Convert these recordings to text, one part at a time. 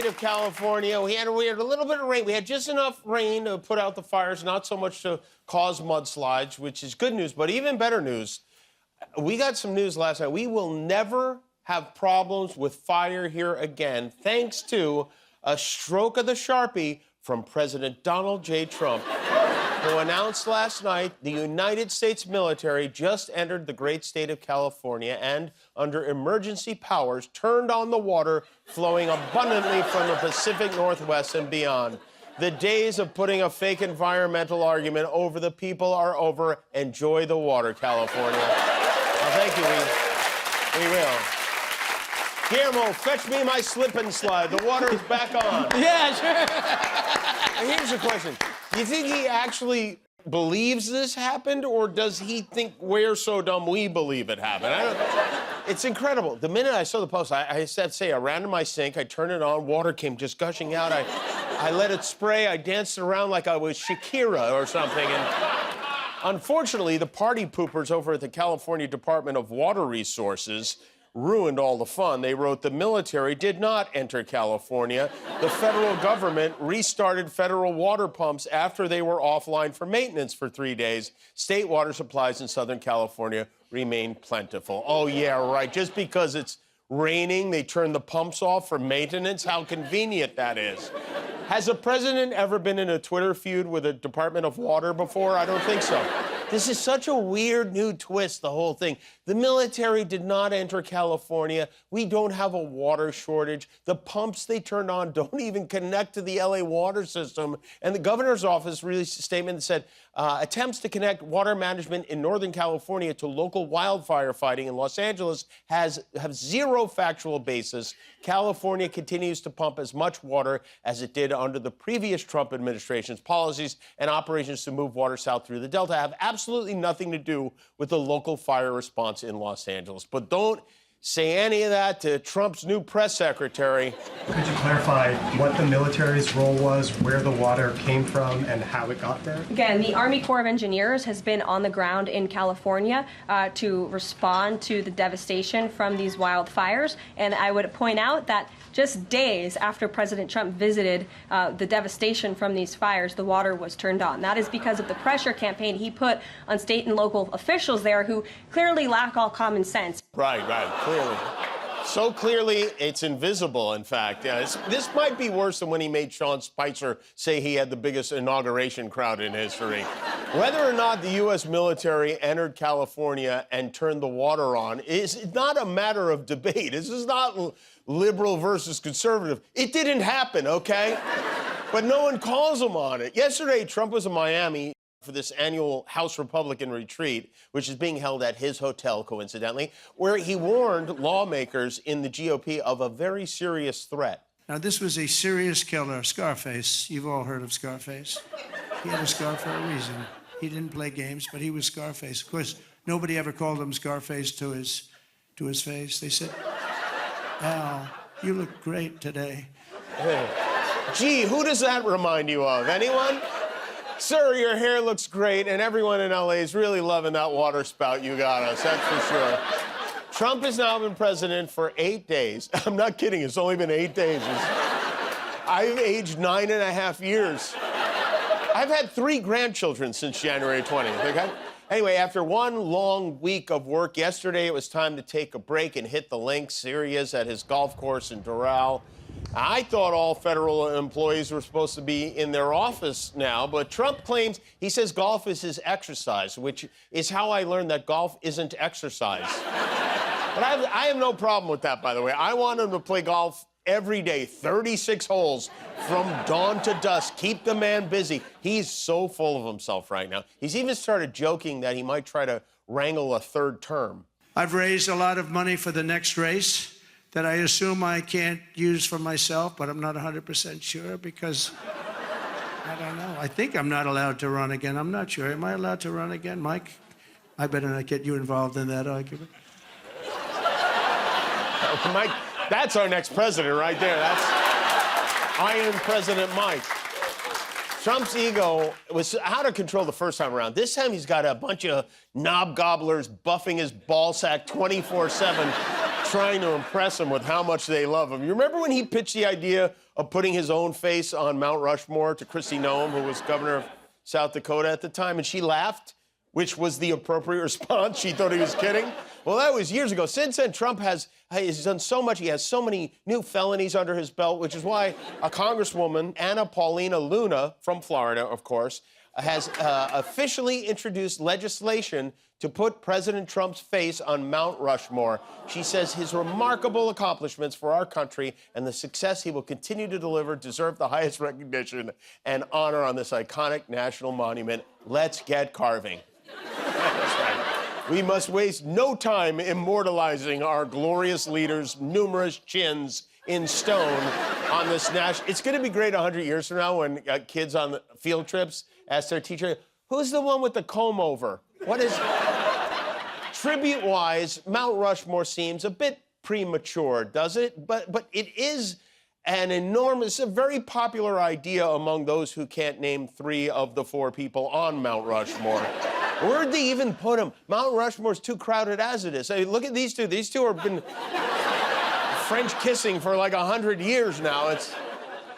state of California. We had a little bit of rain. We had just enough rain to put out the fires, not so much to cause mudslides, which is good news. But even better news, we got some news last night. We will never have problems with fire here again, thanks to a stroke of the sharpie from President Donald J. Trump, who announced last night the United States military just entered the great state of California and, under emergency powers, turned on the water flowing abundantly from the Pacific Northwest and beyond. The days of putting a fake environmental argument over the people are over. Enjoy the water, California. Well, thank you. We will. Guillermo, fetch me my slip and slide. The water is back on. Yeah, sure. And here's the question. Do you think he actually believes this happened, or does he think we're so dumb we believe it happened? It's incredible. The minute I saw the post, I ran to my sink, I turned it on, water came just gushing out. I let it spray, I danced around like I was Shakira or something. And unfortunately, the party poopers over at the California Department of Water Resources ruined all the fun. They wrote, the military did not enter California. The federal government restarted federal water pumps after they were offline for maintenance for 3 days. State water supplies in Southern California remain plentiful. Oh, yeah, right. Just because it's raining, they turn the pumps off for maintenance? How convenient that is. Has a president ever been in a Twitter feud with the Department of Water before? I don't think so. This is such a weird new twist, the whole thing. The military did not enter California. We don't have a water shortage. The pumps they turned on don't even connect to the LA water system. And the governor's office released a statement that said attempts to connect water management in Northern California to local wildfire fighting in Los Angeles have zero factual basis. California continues to pump as much water as it did under the previous Trump administration's policies, and operations to move water south through the Delta have absolutely nothing to do with the local fire response in Los Angeles. But don't say any of that to Trump's new press secretary. Could you clarify what the military's role was, where the water came from, and how it got there? Again, the Army Corps of Engineers has been on the ground in California to respond to the devastation from these wildfires. And I would point out that just days after President Trump visited the devastation from these fires, the water was turned on. That is because of the pressure campaign he put on state and local officials there who clearly lack all common sense. Right, clearly. So clearly, it's invisible, in fact. Yeah, this might be worse than when he made Sean Spicer say he had the biggest inauguration crowd in history. Whether or not the U.S. military entered California and turned the water on is not a matter of debate. This is not liberal versus conservative. It didn't happen, okay? But no one calls them on it. Yesterday, Trump was in Miami for this annual House Republican retreat, which is being held at his hotel, coincidentally, where he warned lawmakers in the GOP of a very serious threat. Now, this was a serious killer, Scarface. You've all heard of Scarface. He had a scar for a reason. He didn't play games, but he was Scarface. Of course, nobody ever called him Scarface to his face. They said, Al, you look great today. Hey. Gee, who does that remind you of? Anyone? Sir, your hair looks great, and everyone in L.A. is really loving that water spout you got us, that's for sure. Trump has now been president for 8 days. I'm not kidding, it's only been 8 days. I've aged 9.5 years. I've had 3 grandchildren since January 20th, okay? Anyway, after one long week of work, yesterday it was time to take a break and hit the links. Here he is at his golf course in Doral. I thought all federal employees were supposed to be in their office now, but Trump claims, he says golf is his exercise, which is how I learned that golf isn't exercise. But I have no problem with that, by the way. I want him to play golf every day, 36 holes from dawn to dusk. Keep the man busy. He's so full of himself right now. He's even started joking that he might try to wrangle a 3rd term. I've raised a lot of money for the next race that I assume I can't use for myself, but I'm not 100% sure because, I don't know. I think I'm not allowed to run again. I'm not sure. Am I allowed to run again, Mike? I better not get you involved in that argument. Mike, that's our next president right there. That's Iron President Mike. Trump's ego was out of control the first time around. This time he's got a bunch of knob gobblers buffing his ball sack 24/7. trying to impress him with how much they love him. You remember when he pitched the idea of putting his own face on Mount Rushmore to Kristi Noem, who was governor of South Dakota at the time, and she laughed, which was the appropriate response. She thought he was kidding. Well, that was years ago. Since then, Trump has done so much. He has so many new felonies under his belt, which is why a Congresswoman, Anna Paulina Luna, from Florida, of course, has officially introduced legislation to put President Trump's face on Mount Rushmore. She says his remarkable accomplishments for our country and the success he will continue to deliver deserve the highest recognition and honor on this iconic national monument. Let's get carving. That's right. We must waste no time immortalizing our glorious leaders' numerous chins in stone on this national... It's going to be great 100 years from now when kids on the field trips ask their teacher, who's the one with the comb over? What is... Tribute-wise, Mount Rushmore seems a bit premature, does it? But it is an enormous, a very popular idea among those who can't name 3 of the 4 people on Mount Rushmore. Where'd they even put him? Mount Rushmore's too crowded as it is. I mean, look at these two. These two have been French kissing for like 100 years now.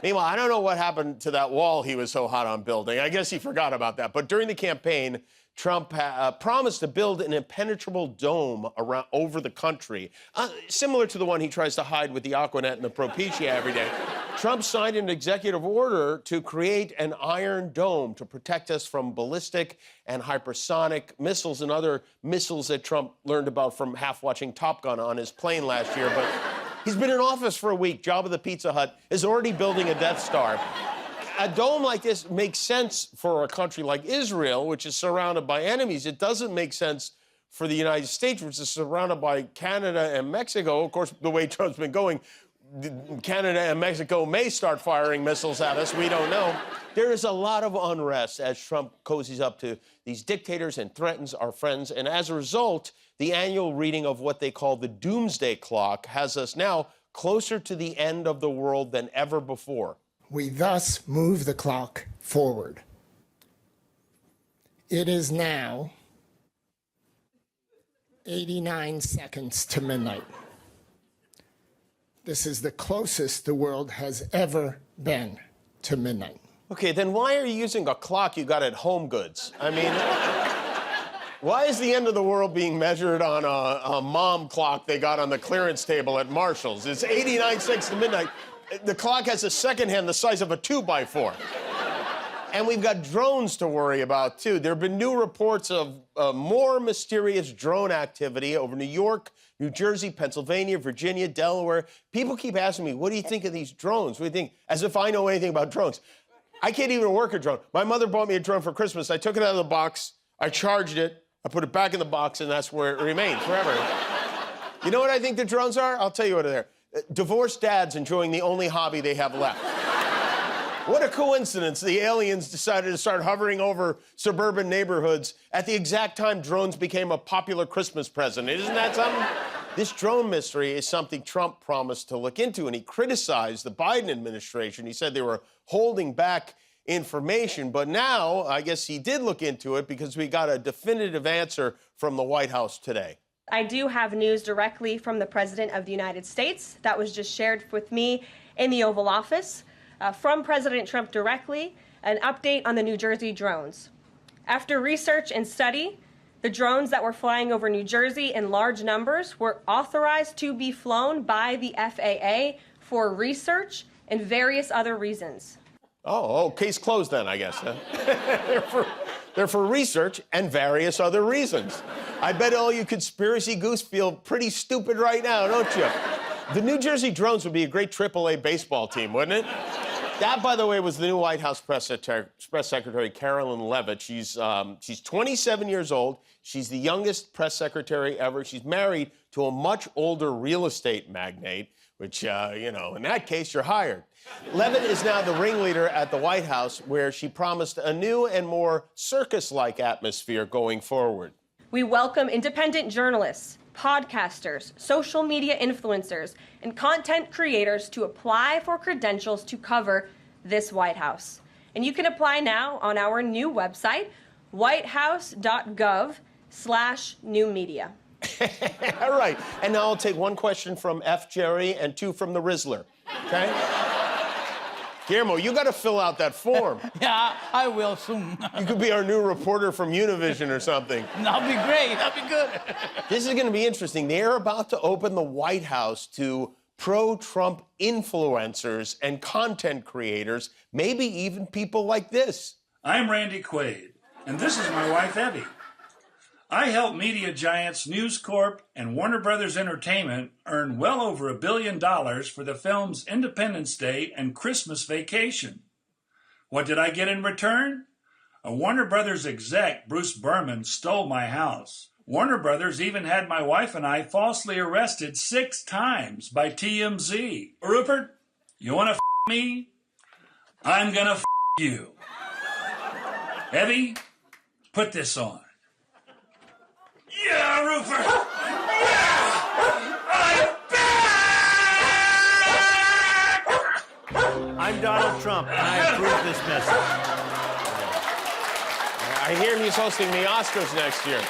Meanwhile, I don't know what happened to that wall he was so hot on building. I guess he forgot about that. But during the campaign, Trump promised to build an impenetrable dome over the country, similar to the one he tries to hide with the Aquanet and the Propecia every day. Trump signed an executive order to create an iron dome to protect us from ballistic and hypersonic missiles and other missiles that Trump learned about from half-watching Top Gun on his plane last year. But he's been in office for a week. Jabba the Pizza Hut is already building a Death Star. A dome like this makes sense for a country like Israel, which is surrounded by enemies. It doesn't make sense for the United States, which is surrounded by Canada and Mexico. Of course, the way Trump's been going, Canada and Mexico may start firing missiles at us. We don't know. There is a lot of unrest as Trump cozies up to these dictators and threatens our friends. And as a result, the annual reading of what they call the Doomsday Clock has us now closer to the end of the world than ever before. We thus move the clock forward. It is now 89 seconds to midnight. This is the closest the world has ever been to midnight. Okay, then why are you using a clock you got at Home Goods? I mean, why is the end of the world being measured on a mom clock they got on the clearance table at Marshall's? It's 89 seconds to midnight. The clock has a second hand the size of a 2x4. And we've got drones to worry about, too. There have been new reports of more mysterious drone activity over New York, New Jersey, Pennsylvania, Virginia, Delaware. People keep asking me, what do you think of these drones? What do you think? As if I know anything about drones. I can't even work a drone. My mother bought me a drone for Christmas. I took it out of the box, I charged it, I put it back in the box, and that's where it remains forever. You know what I think the drones are? I'll tell you what they're. Divorced dads enjoying the only hobby they have left. What a coincidence. The aliens decided to start hovering over suburban neighborhoods at the exact time drones became a popular Christmas present. Isn't that something? This drone mystery is something Trump promised to look into, and he criticized the Biden administration. He said they were holding back information, but now I guess he did look into it because we got a definitive answer from the White House today. I do have news directly from the President of the United States that was just shared with me in the Oval Office. From President Trump directly, an update on the New Jersey drones. After research and study, the drones that were flying over New Jersey in large numbers were authorized to be flown by the FAA for research and various other reasons. Oh, case closed then, I guess. They're for research and various other reasons. I bet all you conspiracy goose feel pretty stupid right now, don't you? The New Jersey drones would be a great AAA baseball team, wouldn't it? That, by the way, was the new White House Press Secretary, Karoline Leavitt. She's 27 years old. She's the youngest press secretary ever. She's married to a much older real estate magnate, which, in that case, you're hired. Leavitt is now the ringleader at the White House, where she promised a new and more circus-like atmosphere going forward. We welcome independent journalists, podcasters, social media influencers, and content creators to apply for credentials to cover this White House. And you can apply now on our new website, whitehouse.gov/newmedia. All right. And now I'll take one question from F. Jerry and two from the Rizzler. Okay? Guillermo, you got to fill out that form. Yeah, I will soon. You could be our new reporter from Univision or something. That'll be great. That'll be good. This is going to be interesting. They're about to open the White House to pro-Trump influencers and content creators, maybe even people like this. I'm Randy Quaid, and this is my wife, Evie. I help media giants News Corp and Warner Brothers Entertainment earn well over $1 billion for the films Independence Day and Christmas Vacation. What did I get in return? A Warner Brothers exec, Bruce Berman, stole my house. Warner Brothers even had my wife and I falsely arrested 6 times by TMZ. Rupert, you want to me? I'm gonna you. Evie, put this on. Yeah, Rupert! Yeah! I'm back! I'm Donald Trump, and I approve this message. I hear he's hosting the Oscars next year.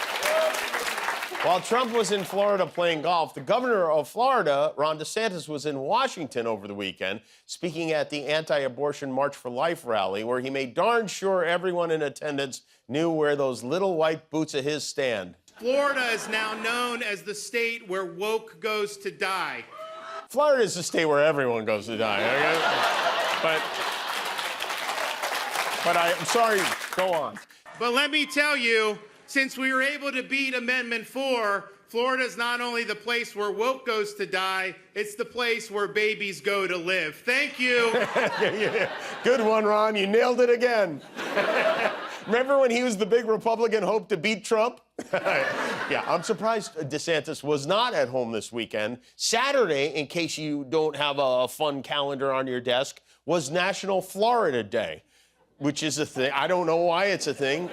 While Trump was in Florida playing golf, the governor of Florida, Ron DeSantis, was in Washington over the weekend, speaking at the anti-abortion March for Life rally, where he made darn sure everyone in attendance knew where those little white boots of his stand. Florida is now known as the state where woke goes to die. Florida is the state where everyone goes to die. Okay? But I'm sorry, go on. But let me tell you, since we were able to beat Amendment 4, Florida is not only the place where woke goes to die, it's the place where babies go to live. Thank you. Yeah. Good one, Ron. You nailed it again. Remember when he was the big Republican hope to beat Trump? Yeah, I'm surprised DeSantis was not at home this weekend. Saturday, in case you don't have a fun calendar on your desk, was National Florida Day, which is a thing. I don't know why it's a thing.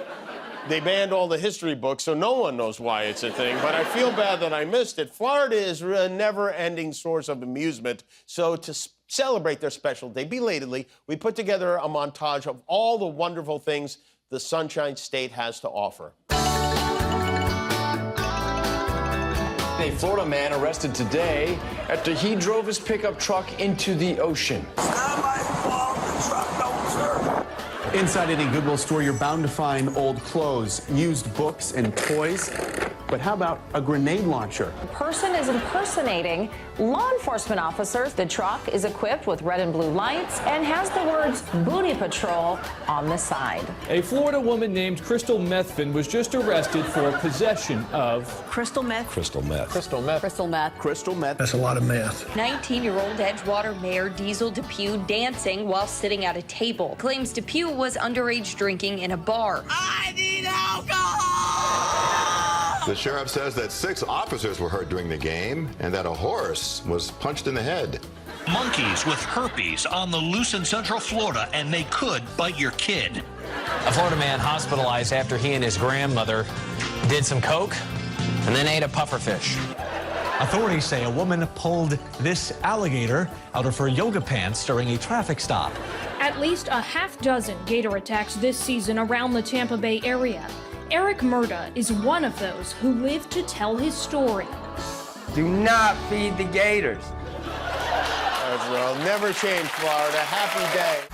They banned all the history books, so no one knows why it's a thing, but I feel bad that I missed it. Florida is a never-ending source of amusement, so to celebrate their special day, belatedly, we put together a montage of all the wonderful things the Sunshine State has to offer. A Florida man arrested today after he drove his pickup truck into the ocean. It's not my fault, the truck don't serve. Inside any Goodwill store, you're bound to find old clothes, used books, and toys. But how about a grenade launcher? The person is impersonating law enforcement officers. The truck is equipped with red and blue lights and has the words Booty Patrol on the side. A Florida woman named Crystal Methvin was just arrested for possession of crystal meth. Crystal meth. Crystal meth. Crystal meth. Crystal meth. That's a lot of meth. 19-year-old Edgewater Mayor Diesel Depew dancing while sitting at a table. Claims Depew was underage drinking in a bar. I need alcohol! The sheriff says that 6 officers were hurt during the game and that a horse was punched in the head. Monkeys with herpes on the loose in Central Florida, and they could bite your kid. A Florida man hospitalized after he and his grandmother did some coke and then ate a pufferfish. Authorities say a woman pulled this alligator out of her yoga pants during a traffic stop. At least a half-dozen gator attacks this season around the Tampa Bay area. Eric Murda is one of those who lived to tell his story. Do not feed the gators. Never change, Florida. Happy day.